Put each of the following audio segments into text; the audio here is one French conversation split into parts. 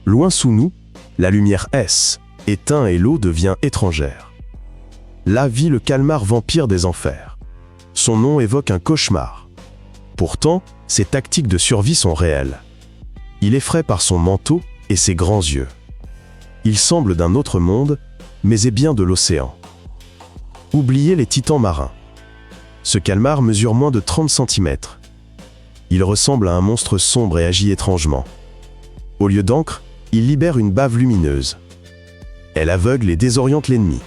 Loin sous nous, la lumière éteint et l'eau devient étrangère. Là vit le calmar vampire des enfers. Son nom évoque un cauchemar. Pourtant, ses tactiques de survie sont réelles. Il effraie par son manteau et ses grands yeux. Il semble d'un autre monde, mais est bien de l'océan. Oubliez les titans marins. Ce calmar mesure moins de 30 cm. Il ressemble à un monstre sombre et agit étrangement. Au lieu d'encre, il libère une bave lumineuse. Elle aveugle et désoriente l'ennemi.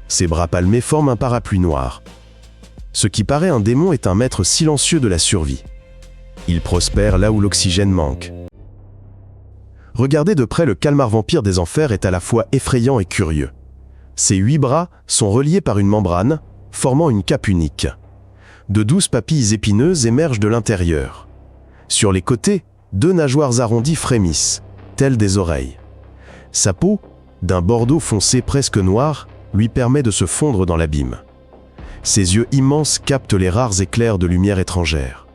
Ses bras palmés forment un parapluie noir. Ce qui paraît un démon est un maître silencieux de la survie. Il prospère là où l'oxygène manque. Regardez de près, le calmar vampire des enfers est à la fois effrayant et curieux. Ses 8 bras sont reliés par une membrane, formant une cape unique. De douces papilles épineuses émergent de l'intérieur. Sur les côtés, 2 nageoires arrondies frémissent, telles des oreilles. Sa peau, d'un bordeaux foncé presque noir, lui permet de se fondre dans l'abîme. Ses yeux immenses captent les rares éclairs de lumière étrangère.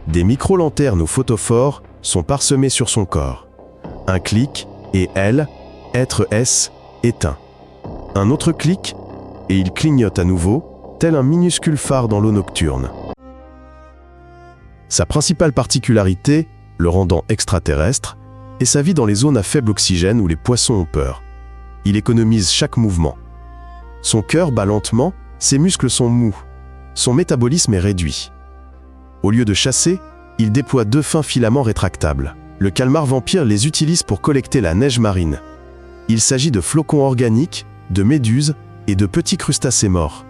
Des micro-lanternes ou photophores sont parsemés sur son corps. Un clic, et être éteint. Un autre clic, et il clignote à nouveau, tel un minuscule phare dans l'eau nocturne. Sa principale particularité, le rendant extraterrestre, est sa vie dans les zones à faible oxygène où les poissons ont peur. Il économise chaque mouvement. Son cœur bat lentement, ses muscles sont mous. Son métabolisme est réduit. Au lieu de chasser, il déploie 2 fins filaments rétractables. Le calmar vampire les utilise pour collecter la neige marine. Il s'agit de flocons organiques, de méduses et de petits crustacés morts.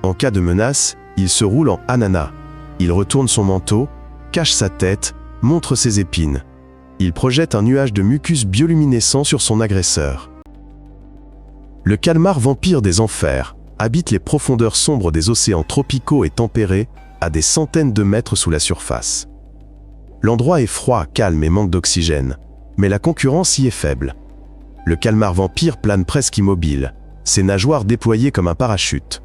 En cas de menace, il se roule en ananas. Il retourne son manteau, cache sa tête, montre ses épines. Il projette un nuage de mucus bioluminescent sur son agresseur. Le calmar vampire des enfers habite les profondeurs sombres des océans tropicaux et tempérés, à des centaines de mètres sous la surface. L'endroit est froid, calme et manque d'oxygène, mais la concurrence y est faible. Le calmar vampire plane presque immobile, ses nageoires déployées comme un parachute.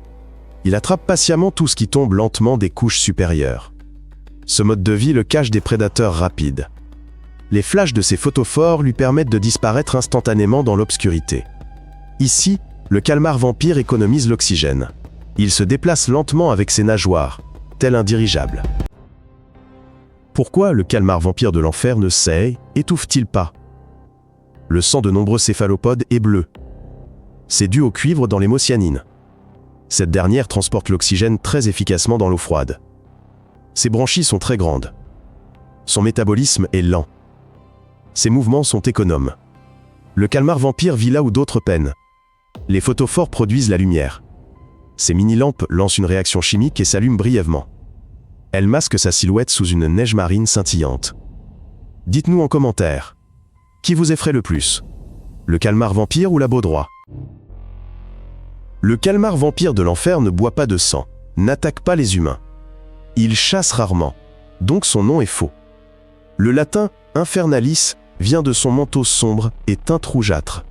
Il attrape patiemment tout ce qui tombe lentement des couches supérieures. Ce mode de vie le cache des prédateurs rapides. Les flashs de ses photophores lui permettent de disparaître instantanément dans l'obscurité. Ici, le calmar vampire économise l'oxygène. Il se déplace lentement avec ses nageoires, tel un dirigeable. Pourquoi le calmar vampire de l'enfer ne étouffe-t-il pas? Le sang de nombreux céphalopodes est bleu. C'est dû au cuivre dans l'hémocyanine. Cette dernière transporte l'oxygène très efficacement dans l'eau froide. Ses branchies sont très grandes. Son métabolisme est lent. Ses mouvements sont économes. Le calmar vampire vit là où d'autres peinent. Les photophores produisent la lumière. Ces mini-lampes lancent une réaction chimique et s'allument brièvement. Elles masquent sa silhouette sous une neige marine scintillante. Dites-nous en commentaire, qui vous effraie le plus? Le calmar vampire ou la baudroie? Le calmar vampire de l'enfer ne boit pas de sang, n'attaque pas les humains. Il chasse rarement, donc son nom est faux. Le latin infernalis vient de son manteau sombre et teinte rougeâtre.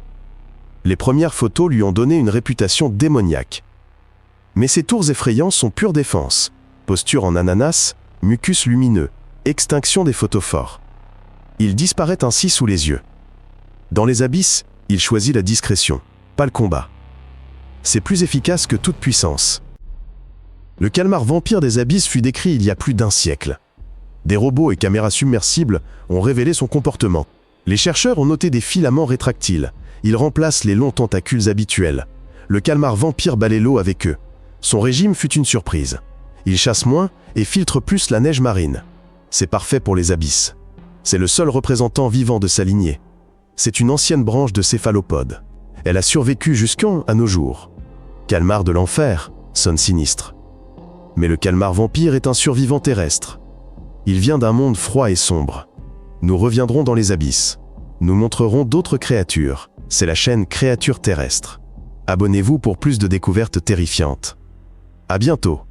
Les premières photos lui ont donné une réputation démoniaque. Mais ces tours effrayants sont pure défense. Posture en ananas, mucus lumineux, extinction des photophores. Il disparaît ainsi sous les yeux. Dans les abysses, il choisit la discrétion, pas le combat. C'est plus efficace que toute puissance. Le calmar vampire des abysses fut décrit il y a plus d'1 siècle. Des robots et caméras submersibles ont révélé son comportement. Les chercheurs ont noté des filaments rétractiles. Ils remplacent les longs tentacules habituels. Le calmar vampire balaie l'eau avec eux. Son régime fut une surprise. Il chasse moins et filtre plus la neige marine. C'est parfait pour les abysses. C'est le seul représentant vivant de sa lignée. C'est une ancienne branche de céphalopodes. Elle a survécu jusqu'à nos jours. Calmar de l'enfer sonne sinistre. Mais le calmar vampire est un survivant terrestre. Il vient d'un monde froid et sombre. Nous reviendrons dans les abysses. Nous montrerons d'autres créatures. C'est la chaîne Créatures terrestres. Abonnez-vous pour plus de découvertes terrifiantes. À bientôt.